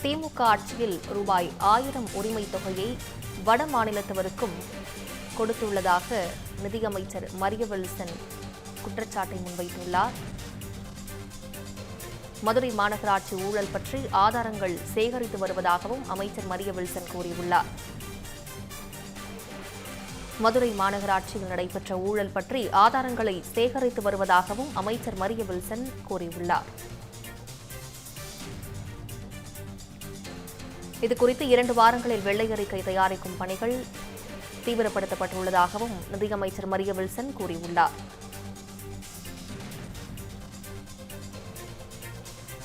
திமுக ஆட்சியில் ரூபாய் 1000 உரிமை தொகையை வட மாநிலத்தவருக்கும் கொடுத்துள்ளதாக நிதியமைச்சர் மரிய வில்சன் குற்றச்சாட்டை முன்வைத்துள்ளார். மதுரை மாநகராட்சி ஊழல் பற்றி ஆதாரங்கள் சேகரித்து வருவதாகவும் அமைச்சர் மரிய வில்சன் கூறியுள்ளார். மதுரை மாநகராட்சியில் நடைபெற்ற ஊழல் பற்றி ஆதாரங்களை சேகரித்து வருவதாகவும் அமைச்சர் மரிய வில்சன் கூறியுள்ளார். இதுகுறித்து 2 வாரங்களில் வெள்ளை அறிக்கை தயாரிக்கும் பணிகள் தீவிரப்படுத்தப்பட்டுள்ளதாகவும் நிதியமைச்சர் மரிய வில்சன் கூறியுள்ளார்.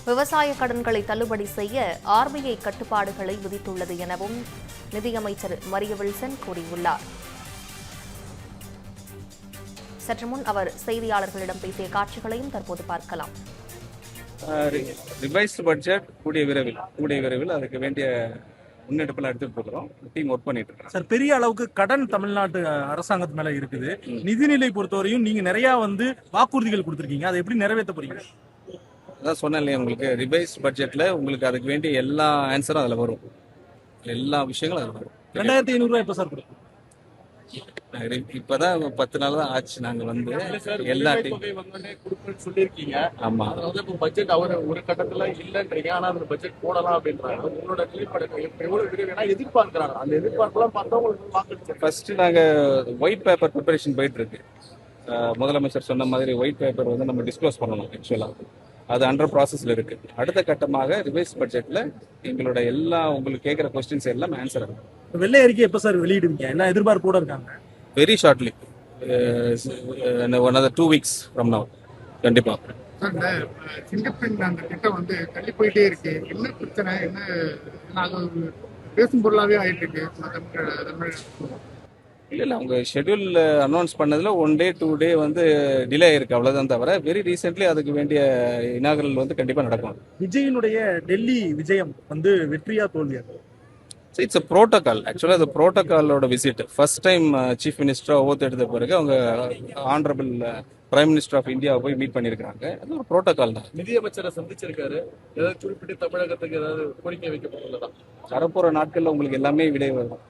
விவசாய கடன்களை தள்ளுபடி செய்ய RBI கட்டுப்பாடுகளை விதித்துள்ளது எனவும் நிதியமைச்சர் மரிய வில்சன் கூறியுள்ளார். சற்று முன் அவர் செய்தியாளர்களிடம் பேசிய காட்சிகளையும் தற்போது பார்க்கலாம். ரிவைஸ்டு பட்ஜெட் கூடிய விரைவில் அதுக்கு வேண்டிய முன்னெடுப்பெல்லாம் எடுத்துட்டு இருக்கிறோம். டீம் ஒர்க் பண்ணிட்டு இருக்கோம். சார், பெரிய அளவுக்கு கடன் தமிழ்நாட்டு அரசாங்கத்து மேல இருக்குது. நிதிநிலை பொறுத்தவரையும் நீங்க நிறைய வாக்குறுதிகள் கொடுத்துருக்கீங்க. அதை எப்படி நிறைவேற்ற போறீங்க? அதான் சொன்னேன் இல்லையா, உங்களுக்கு ரிவைஸ்டு பட்ஜெட்ல உங்களுக்கு அதுக்கு வேண்டிய எல்லா ஆன்சரும் அதில் வரும். எல்லா விஷயங்களும் அதில் வரும். 2500 எப்ப சார் கொடுக்கும்? இப்பதான் 10 நாள் தான் ஆச்சு. நாங்க எல்லா சொல்லிருக்கீங்க. ஆமா, அதாவது பட்ஜெட் அவர் ஒரு கட்டத்துல இல்லன்றீங்க, ஆனா அந்த பட்ஜெட் போடலாம் அப்படின்றாங்க. உங்களோட நிலைப்பாடு எவ்வளவு விரைவில் எதிர்பார்க்கிறாங்க? அந்த எதிர்பார்ப்பெல்லாம் பார்த்தா உங்களுக்கு ஃபர்ஸ்ட் நாங்க ஒயிட் பேப்பர் ப்ரிப்பரேஷன் போயிட்டு இருக்கு. முதலமைச்சர் சொன்ன மாதிரி ஒயிட் பேப்பர் நம்ம டிஸ்க்ளோஸ் பண்ணணும். ஆக்சுவலா அது அண்டர் ப்ராசஸ்ல இருக்கு. அடுத்த கட்டமாக ரிவைஸ் பட்ஜெட்ல எங்களோட எல்லா உங்களுக்கு கேட்கிற கொஸ்டின்ஸ் எல்லாம் ஆன்சர் ஆகும். வெள்ளை அறிக்கை எப்ப சார் வெளியிடுவீங்க? என்ன எதிர்பார்ப்போட இருக்காங்க? Very shortly, another 2 weeks from now. கண்டிப்பா. சிங்கப்பெண் அந்த திட்டம் தள்ளி போயிட்டே இருக்கு. என்ன பிரச்சனை? என்ன பேசும் பொருளாவே ஆயிட்டு இருக்கு? இல்லை, அவங்க ஷெட்யூல் அனௌன்ஸ் பண்ணதில் 1 day 2 day டிலே ஆயிருக்கு, அவ்வளோதான். தவிர வெரி ரீசென்ட்லி அதுக்கு வேண்டிய இனாகரல் கண்டிப்பாக நடக்கும். விஜயனுடைய டெல்லி விஜயம் வெற்றியா தோல்வியா? It's a protocol. ஆக்சுவலாக அது ப்ரோட்டோகாலோட விசிட். ஃபர்ஸ்ட் டைம் சீஃப் மினிஸ்டராக ஓத்து எடுத்த பிறகு அவங்க ஆனரபிள் பிரைம் மினிஸ்டர் ஆஃப் இந்தியாவை போய் மீட் பண்ணியிருக்காங்க. அது ஒரு ப்ரோட்டோகால் தான். நிதியமைச்சரை சந்திச்சிருக்காரு. ஏதாவது குறிப்பிட்டு தமிழகத்துக்கு ஏதாவது கோரிக்கை வைக்கப்பட்டுள்ளதா? வரப்போகிற நாட்களில் உங்களுக்கு எல்லாமே விடை வரும்.